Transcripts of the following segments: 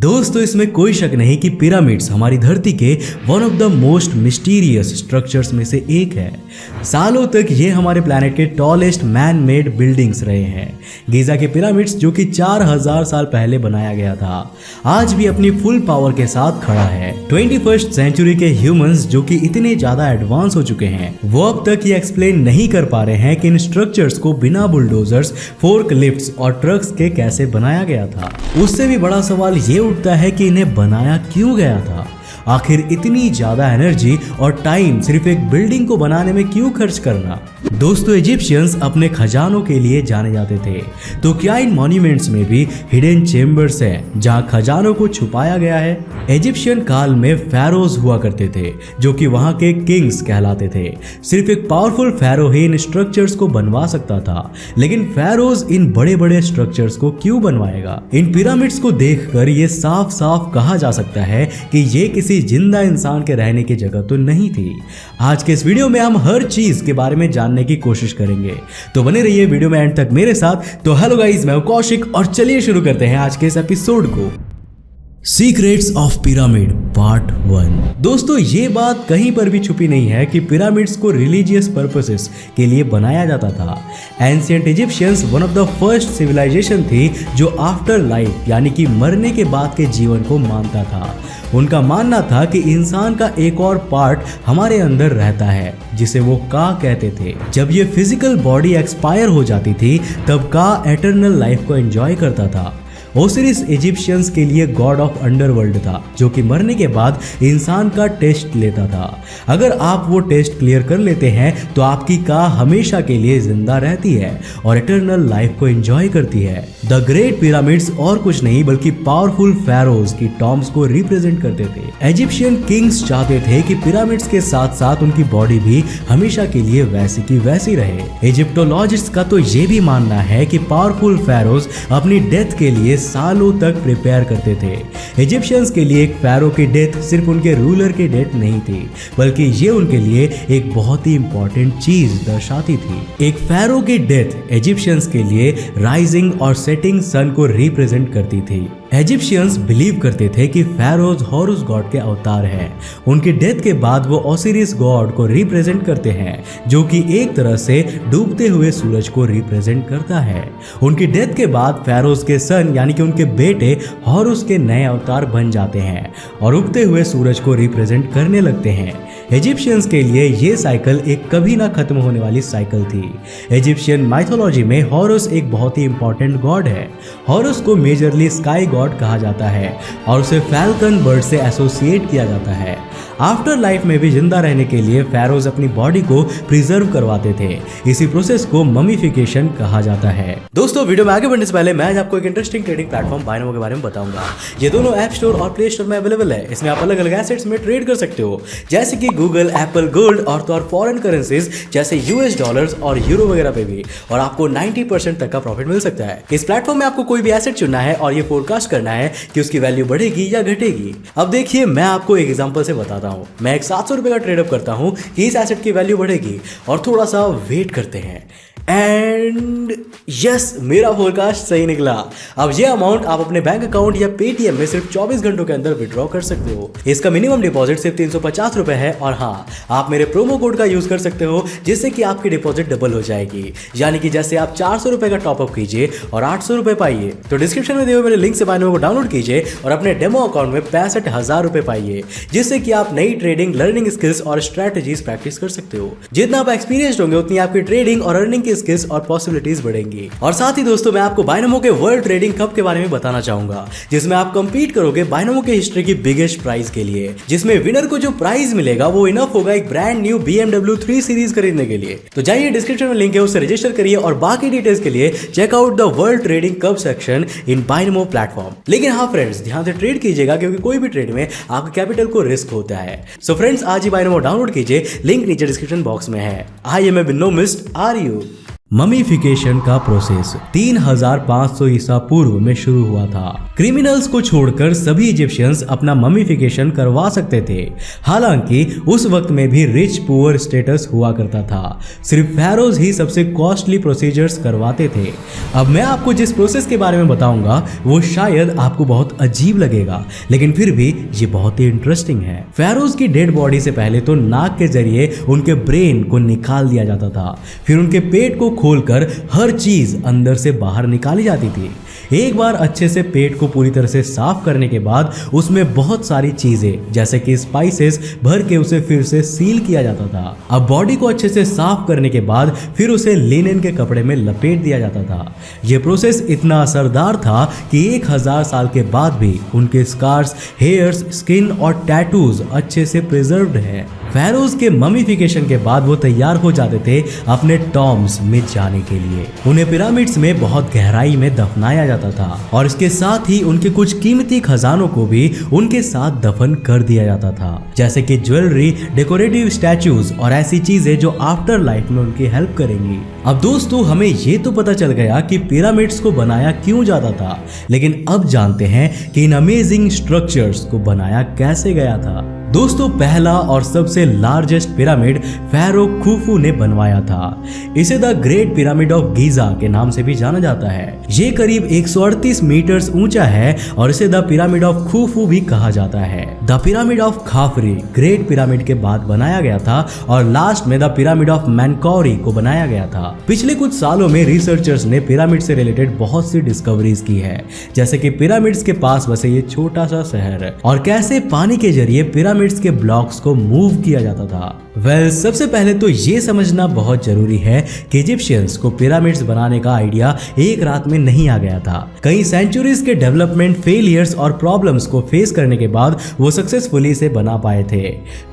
दोस्तों इसमें कोई शक नहीं कि पिरामिड्स हमारी धरती के one of the most mysterious structures में से एक है। सालों तक ये हमारे प्लैनेट के टॉलेस्ट मैन मेड बिल्डिंग्स रहे हैं। गीजा के पिरामिड्स जो कि 4000 साल पहले बनाया गया था, आज भी अपनी फुल पावर के साथ खड़ा है। 21st सेंचुरी के ह्यूमंस जो कि इतने ज्यादा एडवांस हो चुके हैं, वो अब तक ये एक्सप्लेन नहीं कर पा रहे हैं कि इन स्ट्रक्चर्स को बिना बुलडोजर्स, फोर्क लिफ्ट्स और ट्रक्स के कैसे बनाया गया था। उससे भी बड़ा सवाल ये उठता है कि इन्हें बनाया क्यों गया था। आखिर इतनी ज्यादा एनर्जी और टाइम सिर्फ एक बिल्डिंग को बनाने में क्यों खर्च करना। दोस्तों इजिप्शियंस अपने खजानों के लिए जाने जाते थे, तो क्या इन मॉन्यूमेंट्स में भी हिडन चेम्बर्स हैं जहां खजानों को छुपाया गया है। इजिप्शियन काल में फैरोज हुआ करते थे जो कि वहां के किंग्स कहलाते थे। सिर्फ एक पावरफुल फैरो ही इन स्ट्रक्चर्स को बनवा सकता था, लेकिन फैरोज इन बड़े बड़े स्ट्रक्चर्स को क्यों बनवाएगा। इन पिरामिड्स को देखकर ये साफ साफ कहा जा सकता है कि ये किसी जिंदा इंसान के रहने की जगह तो नहीं थी। आज के इस वीडियो में हम हर चीज के बारे में जानने की कोशिश करेंगे, तो बने रहिए वीडियो में एंड तक मेरे साथ। तो हेलो गाइस, मैं हूं कौशिक और चलिए शुरू करते हैं आज के इस एपिसोड को। Secrets of pyramid part 1। दोस्तों ये बात कहीं पर भी छुपी नहीं है कि पिरामिड्स को रिलीजियस पर्पसेस के लिए बनाया जाता था। Ancient Egyptians one of the first civilization थी जो आफ्टर लाइफ यानी कि मरने के बाद के जीवन को मानता था। उनका मानना था कि इंसान का एक और पार्ट हमारे अंदर रहता है जिसे वो का कहते थे। जब ये फिजिकल बॉडी एक्सपायर हो जाती थी तब का एटर्नल लाइफ को एंजॉय करता था। ओसिरिस इजिप्शियंस के लिए गॉड ऑफ अंडरवर्ल्ड था जो कि मरने के बाद इंसान का टेस्ट लेता था। अगर आप वो टेस्ट क्लियर कर लेते हैं तो आपकी का हमेशा के लिए जिंदा रहती है और इटर्नल लाइफ को एंजॉय करती है। द ग्रेट पिरामिड्स और कुछ नहीं बल्कि पावरफुल फैरोज की टॉम्ब्स को रिप्रेजेंट करते थे। इजिप्शियन किंग्स चाहते थे कि पिरामिड्स के साथ साथ उनकी बॉडी भी हमेशा के लिए वैसी की वैसी रहे। इजिप्टोलॉजिस्ट का तो ये भी मानना है कि पावरफुल फैरोज अपनी डेथ के लिए सालों तक प्रिपेयर करते थे। इजिप्शियंस के लिए एक फैरो की डेथ सिर्फ उनके रूलर की डेथ नहीं थी, बल्कि ये उनके लिए एक बहुत ही इंपॉर्टेंट चीज दर्शाती थी। एक फैरो की डेथ इजिप्शियंस के लिए राइजिंग और सेटिंग सन को रिप्रेजेंट करती थी। इजिप्शियंस बिलीव करते थे कि फैरोज हॉरुस गॉड के अवतार हैं। उनकी डेथ के बाद वो ओसिरिस गॉड को रिप्रेजेंट करते हैं जो कि एक तरह से डूबते हुए सूरज को रिप्रेजेंट करता है। उनकी डेथ के बाद फैरोज के सन यानी कि उनके बेटे हॉरुस के नए अवतार बन जाते हैं और उगते हुए सूरज को रिप्रेजेंट करने लगते हैं। इजिप्शियंस के लिए ये साइकिल एक कभी ना खत्म होने वाली साइकिल थी। इजिप्शियन माइथोलॉजी में हॉरुस एक बहुत ही इंपॉर्टेंट गॉड है। हॉरुस को मेजरली स्काई गॉड कहा जाता है और उसे फैल्कन बर्ड से एसोसिएट किया जाता है। आफ्टर लाइफ में भी जिंदा रहने के लिए फैरोज अपनी बॉडी को प्रिजर्व करवाते थे। इसी प्रोसेस को ममीफिकेशन कहा जाता है। दोस्तों वीडियो में आगे बढ़ने से पहले मैं आज आपको एक इंटरेस्टिंग ट्रेडिंग प्लेटफॉर्म बाइनोमो के बारे में बताऊंगा। ये दोनों ऐप स्टोर और प्ले स्टोर में अवेलेबल है। इसमें आप अलग अलग एसेट्स में ट्रेड कर सकते हो जैसे कि गूगल, एप्पल, गोल्ड और फॉरेन करेंसीज जैसे यूएस डॉलर्स और यूरो वगैरह पे भी, और आपको 90% तक का प्रॉफिट मिल सकता है। इस प्लेटफॉर्म में आपको कोई भी एसेट चुनना है और ये फोरकास्ट करना है कि उसकी वैल्यू बढ़ेगी या घटेगी। अब देखिए मैं आपको एक एग्जांपल से बताता हूं। मैं एक 700 रुपए का ट्रेडअप करता हूं कि इस एसेट की वैल्यू बढ़ेगी, और थोड़ा सा वेट करते हैं एंड यस, मेरा फोरकास्ट सही निकला। अब ये अमाउंट आप अपने बैंक अकाउंट या पेटीएम में सिर्फ 24 घंटों के अंदर विड्रॉ कर सकते हो। इसका मिनिमम डिपॉजिट सिर्फ 350 रुपए है, और हाँ, आप मेरे प्रोमो कोड का यूज कर सकते हो जिससे कि आपकी डिपॉजिट डबल हो जाएगी। यानी कि जैसे आप 400 रुपए का टॉपअप कीजिए और 800 रुपए पाइए, तो डिस्क्रिप्शन में दिए हुए मेरे लिंक से बाइनोमो को डाउनलोड कीजिए और अपने डेमो अकाउंट में 65,000 रुपए पाइए, जिससे कि आप नई ट्रेडिंग, लर्निंग स्किल्स और स्ट्रेटेजीज प्रैक्टिस कर सकते हो। जितना आप एक्सपीरियंस्ड होंगे उतनी आपकी ट्रेडिंग और अर्निंग स्किल्स और पॉसिबिलिटीज बढ़ेंगी। और साथ ही दोस्तों मैं आपको बाइनोमो के वर्ल्ड ट्रेडिंग कप के बारे में बताना चाहूंगा, जिसमें आप कंपीट करोगे बाइनोमो के हिस्ट्री की बिगेस्ट प्राइज के लिए, जिसमें विनर को जो प्राइज मिलेगा वो इनफ होगा एक ब्रांड न्यू BMW 3 सीरीज खरीदने के लिए। तो जाइए, डिस्क्रिप्शन में लिंक है, उससे रजिस्टर करिए और बाकी डिटेल्स के लिए check out the world trading cup section in Binomo platform. लेकिन हाँ फ्रेंड्स, ध्यान से ट्रेड कीजिएगा क्योंकि कोई भी ट्रेड में आपके कैपिटल को रिस्क होता है। सो फ्रेंड्स, आज ही बाइनोमो डाउनलोड कीजिए, लिंक नीचे डिस्क्रिप्शन बॉक्स में है। आई एम ए बिनो मिस्ट आर यू। ममीफिकेशन का प्रोसेस 3500 ईसा पूर्व में शुरू हुआ था। क्रिमिनल्स को छोड़कर सभी इजिप्शियंस अपना ममीफिकेशन करवा सकते थे। हालांकि उस वक्त में भी रिच पुअर स्टेटस हुआ करता था। सिर्फ फैरोज ही सबसे कॉस्टली प्रोसीजर्स करवाते थे। अब मैं आपको जिस प्रोसेस के बारे में बताऊंगा वो शायद आपको बहुत अजीब लगेगा, लेकिन फिर भी ये बहुत ही इंटरेस्टिंग है। फैरोज की डेड बॉडी से पहले तो नाक के जरिए उनके ब्रेन को निकाल दिया जाता था, फिर उनके पेट को खोलकर हर चीज अंदर से बाहर निकाली जाती थी। एक बार अच्छे से पेट को पूरी तरह से साफ करने के बाद उसमें बहुत सारी चीजें जैसे कि स्पाइसेस भर के उसे फिर से सील किया जाता था। अब बॉडी को अच्छे से साफ करने के बाद फिर उसे लिनेन के कपड़े में लपेट दिया जाता था। यह प्रोसेस इतना असरदार था कि 1000 साल के बाद भी उनके स्कार्स, हेयर्स, स्किन और टैटूज अच्छे से प्रिजर्व्ड है। फैरोज के ममीफिकेशन के बाद वो तैयार हो जाते थे अपने टॉम्ब्स में जाने के लिए। उन्हें पिरामिड्स में बहुत गहराई में दफनाया जाता था और इसके साथ ही उनके कुछ कीमती खजानों को भी उनके साथ दफन कर दिया जाता था, जैसे कि ज्वेलरी, डेकोरेटिव स्टैचूज और ऐसी चीजें जो आफ्टर लाइफ में उनकी हेल्प करेंगी। अब दोस्तों, हमें ये तो पता चल गया कि पिरामिड्स को बनाया क्यों जाता था, लेकिन अब जानते हैं कि इन अमेजिंग स्ट्रक्चर्स को बनाया कैसे गया था। दोस्तों, पहला और सबसे लार्जेस्ट पिरामिड फैरो खुफू ने बनवाया था। इसे the great pyramid of Giza के नाम से भी जाना जाता है। ये करीब 138 मीटर्स ऊंचा है और इसे द पिरामिड ऑफ खुफू भी कहा जाता है। The pyramid of Khafre great pyramid के बाद बनाया गया था और लास्ट में द पिरामिड ऑफ मेनकौरी को बनाया गया था। पिछले कुछ सालों में रिसर्चर्स ने पिरामिड से रिलेटेड बहुत सी डिस्कवरीज की है, जैसे कि पिरामिड्स के पास बसे ये छोटा सा शहर और कैसे पानी के जरिए पिरामिड के ब्लॉक्स को मूव किया जाता था। सबसे पहले तो ये समझना बहुत जरूरी है कि इजिप्शियंस को पिरामिड्स बनाने का आइडिया एक रात में नहीं आ गया था। कई सेंचुरीज के डेवलपमेंट फेलियर्स और प्रॉब्लम्स को फेस करने के बाद वो सक्सेसफुली इसे बना पाए थे।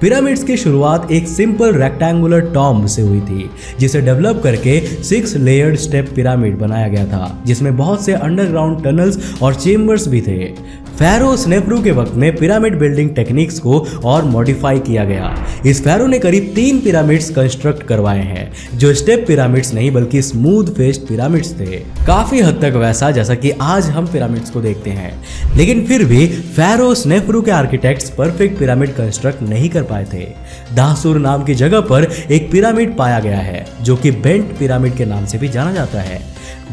पिरामिड्स की शुरुआत एक सिंपल रेक्टेंगुलर टॉम्ब से हुई थी, जिसे डेवलप करके 6 लेयर्ड स्टेप पिरामिड बनाया गया था, जिसमें बहुत से अंडरग्राउंड टनल्स और चेम्बर्स भी थे। फैरो स्नेफरू के वक्त में पिरामिड बिल्डिंग टेक्निक्स को और मॉडिफाई किया गया। इस फैरो ने करीब 3 पिरामिड्स कंस्ट्रक्ट करवाए हैं, जो स्टेप पिरामिड्स नहीं बल्कि स्मूथ फेस्ड पिरामिड्स थे। काफी हद तक वैसा जैसा कि आज हम पिरामिड्स को देखते हैं, लेकिन फिर भी फैरो स्नेफरू के आर्किटेक्ट्स परफेक्ट पिरामिड कंस्ट्रक्ट नहीं कर पाए थे। दाहसुर नाम की जगह पर एक पिरामिड पाया गया है, जो कि बेंट पिरामिड के नाम से भी जाना जाता है।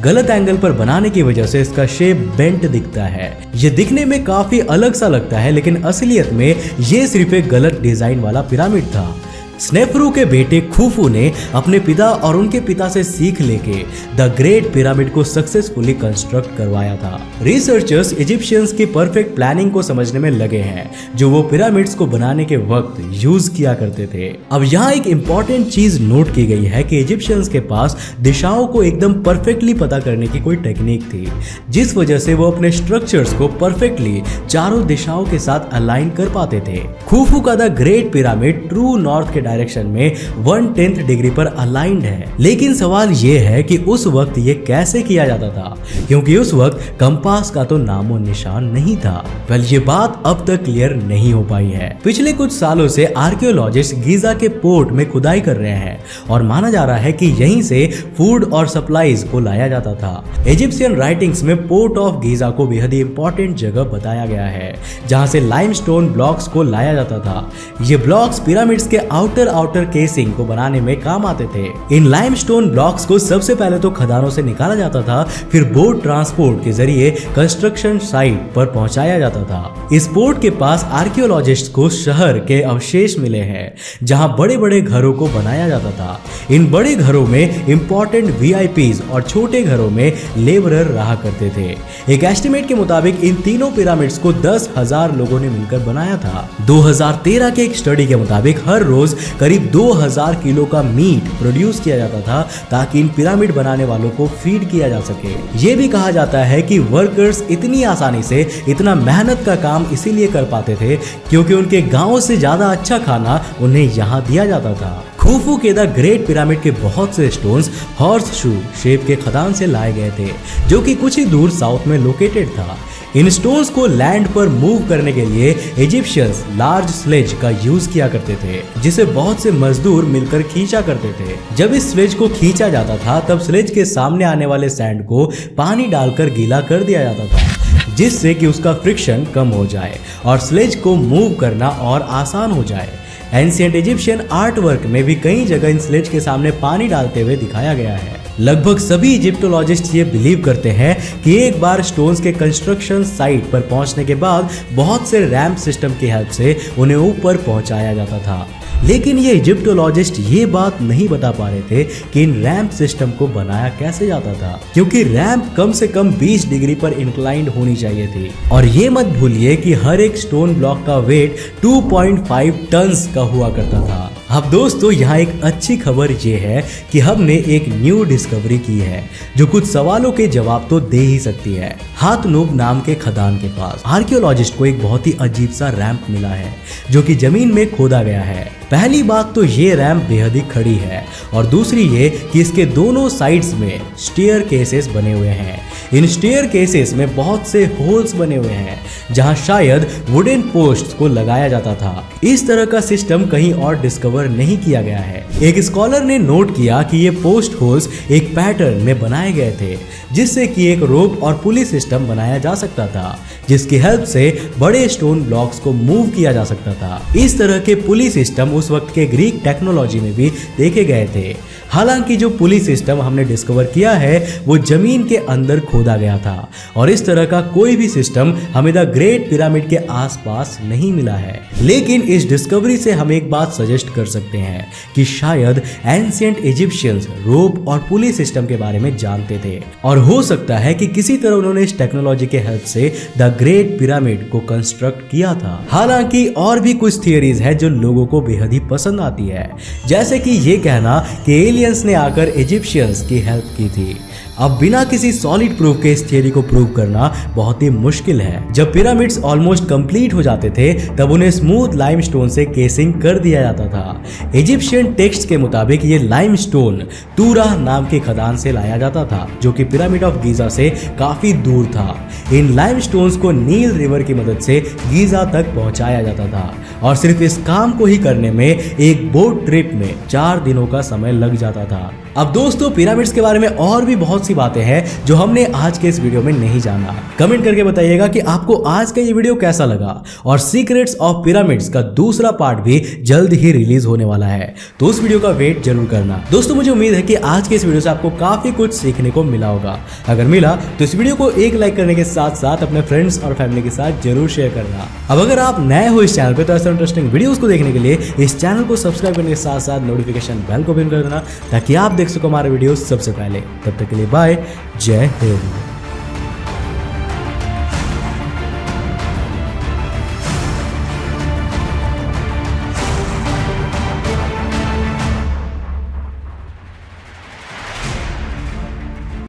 गलत एंगल पर बनाने की वजह से इसका शेप बेंट दिखता है। ये दिखने में काफी अलग सा लगता है, लेकिन असलियत में ये सिर्फ एक गलत डिजाइन वाला पिरामिड था। स्नेफरू के बेटे खुफू ने अपने पिता और उनके पिता से सीख लेके द ग्रेट पिरामिड को सक्सेसफुली कंस्ट्रक्ट करवाया था। रिसर्चर्स इजिप्शियंस की परफेक्ट प्लानिंग को समझने में लगे हैं, जो वो पिरामिड्स को बनाने के वक्त यूज किया करते थे। अब यहाँ एक इंपॉर्टेंट चीज नोट की गई है कि इजिप्शियंस के पास दिशाओं को एकदम परफेक्टली पता करने की कोई टेक्निक थी, जिस वजह से वो अपने स्ट्रक्चर्स को परफेक्टली चारों दिशाओं के साथ अलाइन कर पाते थे। खुफू का the great pyramid true north के डायरेक्शन में 1/10 डिग्री पर अलाइंड है, लेकिन सवाल ये है कि उस वक्त ये कैसे किया जाता था, क्योंकि उस वक्त कंपास का तो नामो निशान नहीं था। ये बात अब तक क्लियर नहीं हो पाई है। पिछले कुछ सालों से आर्कियोलॉजिस्ट गीजा के पोर्ट में खुदाई कर रहे हैं और माना जा रहा है कि यहीं से फूड और सप्लाईज को लाया जाता था। इजिप्शियन राइटिंग्स में पोर्ट ऑफ गीजा को बेहद ही इंपॉर्टेंट जगह बताया गया है, जहां से लाइमस्टोन ब्लॉक्स को लाया जाता था। ये ब्लॉक्स पिरामिड्स के आउटर केसिंग को बनाने में काम आते थे। इन लाइमस्टोन ब्लॉक्स को सबसे पहले तो खदानों से निकाला जाता था, फिर बोट ट्रांसपोर्ट के जरिए कंस्ट्रक्शन साइट पर पहुंचाया जाता था। इस पोर्ट के पास आर्कियोलॉजिस्ट को शहर के अवशेष मिले हैं, जहां बड़े बड़े घरों को बनाया जाता था। इन बड़े घरों में इंपॉर्टेंट वीआईपीज और छोटे घरों में लेबरर रहा करते थे। एक एस्टिमेट के मुताबिक इन तीनों पिरामिड्स को 10,000 लोगों ने मिलकर बनाया था। 2013 के एक स्टडी के मुताबिक हर रोज करीब 2000 किलो का मीट प्रोड्यूस किया जाता था, ताकि इन पिरामिड बनाने वालों को फीड किया जा सके। ये भी कहा जाता है कि वर्कर्स इतनी आसानी से इतना मेहनत का काम इसीलिए कर पाते थे क्योंकि उनके गांव से ज्यादा अच्छा खाना उन्हें यहाँ दिया जाता था। खुफू के द ग्रेट पिरामिड के बहुत से स्टोन्स हॉर्स शू शेप के खदान से लाए गए थे, जो कि कुछ ही दूर साउथ में लोकेटेड था। इन स्टोन्स को लैंड पर मूव करने के लिए इजिप्शियंस लार्ज स्लेज का यूज किया करते थे, जिसे बहुत से मजदूर मिलकर खींचा करते थे। जब इस स्लेज को खींचा जाता था तब स्लेज के सामने आने वाले सैंड को पानी डालकर गीला कर दिया जाता था, जिससे कि उसका फ्रिक्शन कम हो जाए और स्लेज को मूव करना और आसान हो जाए। एंशिएंट इजिप्शियन आर्ट वर्क में भी कई जगह इन स्लेज के सामने पानी डालते हुए दिखाया गया है। लगभग सभी इजिप्टोलॉजिस्ट ये बिलीव करते हैं कि एक बार स्टोन्स के कंस्ट्रक्शन साइट पर पहुंचने के बाद बहुत से रैंप सिस्टम की हेल्प से उन्हें ऊपर पहुंचाया जाता था। लेकिन ये इजिप्टोलॉजिस्ट ये बात नहीं बता पा रहे थे कि इन रैंप सिस्टम को बनाया कैसे जाता था, क्योंकि रैंप कम से कम 20 डिग्री पर इंक्लाइंड होनी चाहिए थी। और ये मत भूलिए कि हर एक स्टोन ब्लॉक का वेट 2.5 टन्स का हुआ करता था। अब दोस्तों यहाँ एक अच्छी खबर ये है कि हमने एक न्यू डिस्कवरी की है जो कुछ सवालों के जवाब तो दे ही सकती है। हाथनूब नाम के खदान के पास आर्कियोलॉजिस्ट को एक बहुत ही अजीब सा रैंप मिला है जो कि जमीन में खोदा गया है। पहली बात तो ये रैंप बेहद ही खड़ी है और दूसरी ये कि इसके दोनों साइड्स में स्टेयर केसेस बने हुए हैं। इन स्टेयर केसेस में बहुत से होल्स बने हुए हैं जहां शायद वुडन पोस्ट को लगाया जाता था। इस तरह का सिस्टम कहीं और डिस्कवर नहीं किया गया है। एक स्कॉलर ने नोट किया कि ये पोस्ट होल्स एक पैटर्न में बनाए गए थे जिससे कि एक रोप और पुली सिस्टम बनाया जा सकता था, जिसकी हेल्प से बड़े स्टोन ब्लॉक्स को मूव किया जा सकता था। इस तरह के पुली सिस्टम उस वक्त के ग्रीक टेक्नोलॉजी में भी देखे गए थे। हालांकि जो पुली सिस्टम हमने डिस्कवर किया है वो जमीन के अंदर खोदा गया था और इस तरह का कोई भी सिस्टम हमें द ग्रेट पिरामिड के आसपास नहीं मिला है। लेकिन इस डिस्कवरी से हम एक बात सजेस्ट कर सकते हैं कि शायद एंशिएंट इजिप्शियंस रोप और पुली सिस्टम के बारे में जानते थे और हो सकता है कि किसी तरह उन्होंने इस टेक्नोलॉजी के हेल्प से द ग्रेट पिरामिड को कंस्ट्रक्ट किया था। हालांकि और भी कुछ थियरीज है जो लोगों को बेहद ही पसंद आती है, जैसे कि ये कहना कि एलियंस ने आकर इजिप्शियंस की हेल्प की थी। अब बिना किसी सॉलिड प्रूफ के इस थियरी को प्रूव करना बहुत ही मुश्किल है। जब पिरामिड्स ऑलमोस्ट कंप्लीट हो जाते थे तब उन्हें स्मूथ लाइमस्टोन से केसिंग कर दिया जाता था। इजिप्शियन टेक्स्ट के मुताबिक ये लाइमस्टोन तूरा नाम के खदान से लाया जाता था जो कि पिरामिड ऑफ गीजा से काफी दूर था। इन लाइमस्टोन्स को नील रिवर की मदद से गीजा तक पहुंचाया जाता था और सिर्फ इस काम को ही करने में एक बोट ट्रिप में 4 दिनों का समय लग जाता था। अब दोस्तों पिरामिड्स के बारे में और भी बहुत सी बातें हैं जो हमने आज के इस वीडियो में नहीं जाना। कमेंट करके बताइएगा कि आपको आज का ये वीडियो कैसा लगा और सीक्रेट्स ऑफ पिरामिड्स का दूसरा पार्ट भी जल्द ही रिलीज होने वाला है, तो उस वीडियो का वेट जरूर करना। दोस्तों मुझे उम्मीद है कि आज के इस वीडियो से आपको काफी कुछ सीखने को मिला होगा। अगर मिला तो इस वीडियो को एक लाइक करने के साथ साथ अपने फ्रेंड्स और फैमिली के साथ जरूर शेयर करना। अब अगर आप नए हो इस चैनल पे तो ऐसे इंटरेस्टिंग वीडियोस को देखने के लिए इस चैनल को सब्सक्राइब करने के साथ साथ नोटिफिकेशन बेल को भी कर देना ताकि आप देख सको हमारे वीडियो सबसे पहले। तब तक के लिए बाय, जय हिंद।